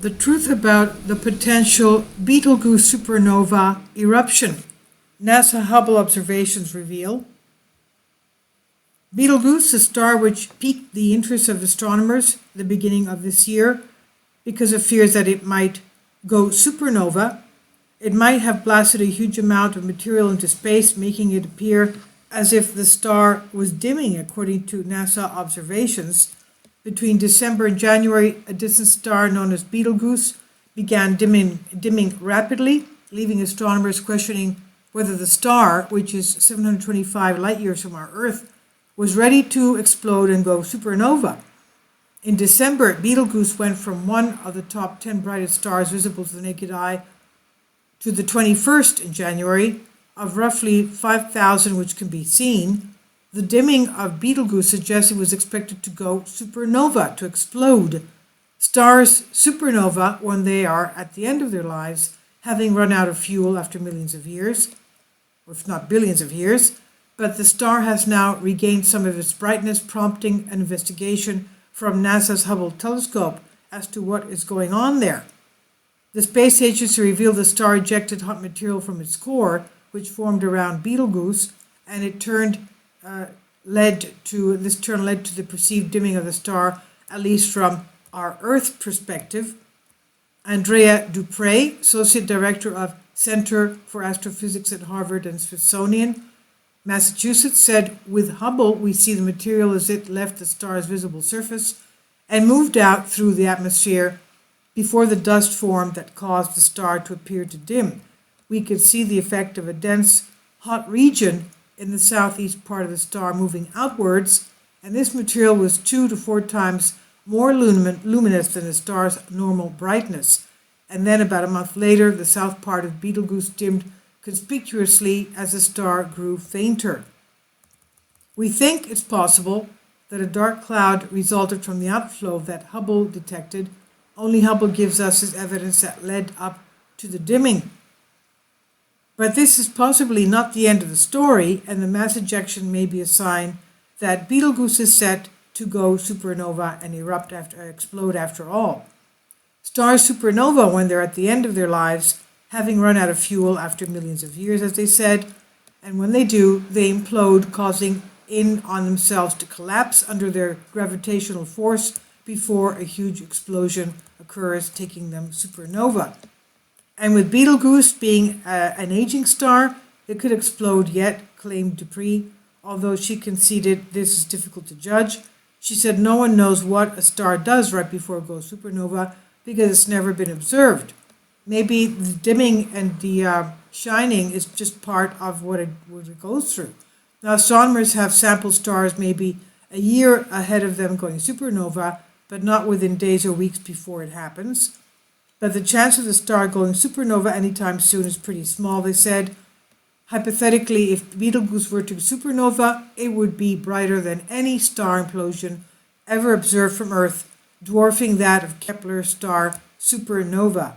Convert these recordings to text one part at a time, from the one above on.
The truth about the potential Betelgeuse supernova eruption. NASA Hubble observations reveal Betelgeuse, a star which piqued the interest of astronomers at the beginning of this year because of fears that it might go supernova. It might have blasted a huge amount of material into space, making it appear as if the star was dimming, according to NASA observations. Between December and January, a distant star known as Betelgeuse began dimming rapidly, leaving astronomers questioning whether the star, which is 725 light years from our Earth, was ready to explode and go supernova. In December, Betelgeuse went from one of the top 10 brightest stars visible to the naked eye to the 21st in January of roughly 5,000 which can be seen. The dimming of Betelgeuse suggests it was expected to go supernova, to explode. Stars supernova when they are at the end of their lives, having run out of fuel after millions of years, or if not billions of years, but the star has now regained some of its brightness, prompting an investigation from NASA's Hubble telescope as to what is going on there. The space agency revealed the star ejected hot material from its core, which formed around Betelgeuse, and it led to the perceived dimming of the star, at least from our Earth perspective. Andrea Dupre, Associate Director of Center for Astrophysics at Harvard and Smithsonian, Massachusetts, said, "With Hubble, we see the material as it left the star's visible surface and moved out through the atmosphere before the dust formed that caused the star to appear to dim. We could see the effect of a dense, hot region in the southeast part of the star moving outwards, and this material was 2 to 4 times more luminous than the star's normal brightness. And then about a month later, the south part of Betelgeuse dimmed conspicuously as the star grew fainter. We think it's possible that a dark cloud resulted from the outflow that Hubble detected. Only Hubble gives us his evidence that led up to the dimming. But this is possibly not the end of the story, and the mass ejection may be a sign that Betelgeuse is set to go supernova and explode after all. Stars supernova when they're at the end of their lives, having run out of fuel after millions of years, as they said, and when they do, they implode, causing in on themselves to collapse under their gravitational force before a huge explosion occurs, taking them supernova. And with Betelgeuse being an aging star, it could explode yet, claimed Dupree, although she conceded this is difficult to judge. She said no one knows what a star does right before it goes supernova because it's never been observed. Maybe the dimming and the shining is just part of what it goes through. Now, astronomers have sampled stars maybe a year ahead of them going supernova, but not within days or weeks before it happens. But the chance of the star going supernova anytime soon is pretty small, they said. Hypothetically, if Betelgeuse were to supernova, it would be brighter than any star implosion ever observed from Earth, dwarfing that of Kepler's star supernova.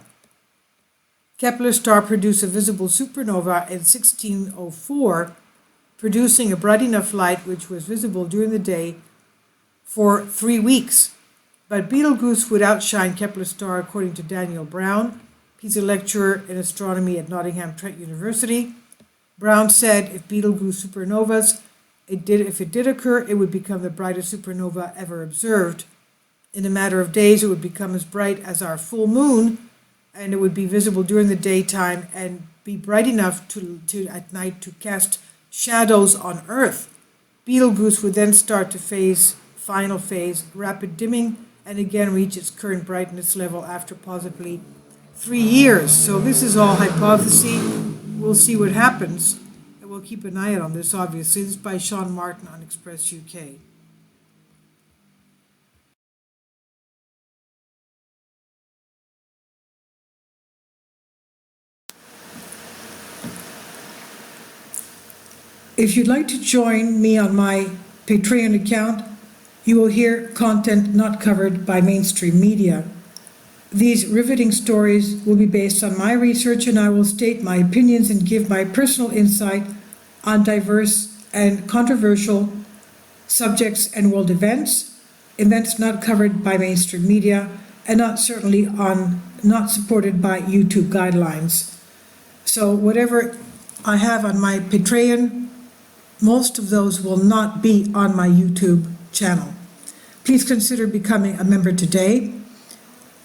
Kepler's star produced a visible supernova in 1604, producing a bright enough light which was visible during the day for 3 weeks. But Betelgeuse would outshine Kepler's star, according to Daniel Brown. He's a lecturer in astronomy at Nottingham Trent University. Brown said if Betelgeuse supernovas, if it did occur, it would become the brightest supernova ever observed. In a matter of days, it would become as bright as our full moon, and it would be visible during the daytime and be bright enough to at night to cast shadows on Earth. Betelgeuse would then start to final phase, rapid dimming, and again reach its current brightness level after possibly 3 years. So this is all hypothesis. We'll see what happens, and we'll keep an eye out on this, obviously. This is by Sean Martin on Express UK. If you'd like to join me on my Patreon account, you will hear content not covered by mainstream media. These riveting stories will be based on my research, and I will state my opinions and give my personal insight on diverse and controversial subjects and world events not covered by mainstream media, and not supported by YouTube guidelines. So whatever I have on my Patreon, most of those will not be on my YouTube channel. Please consider becoming a member today.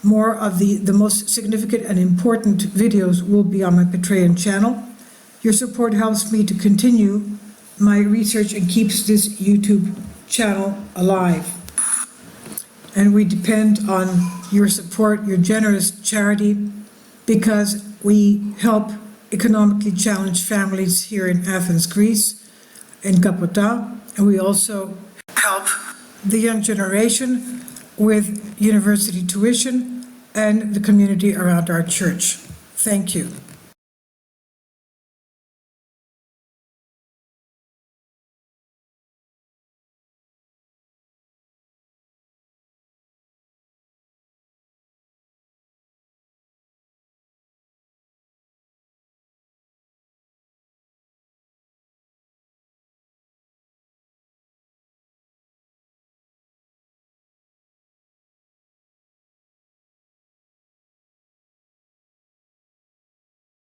More of the most significant and important videos will be on my Patreon channel. Your support helps me to continue my research and keeps this YouTube channel alive. And we depend on your support, your generous charity, because we help economically challenged families here in Athens, Greece, in Kapota, and we also help the young generation with university tuition and the community around our church. Thank you.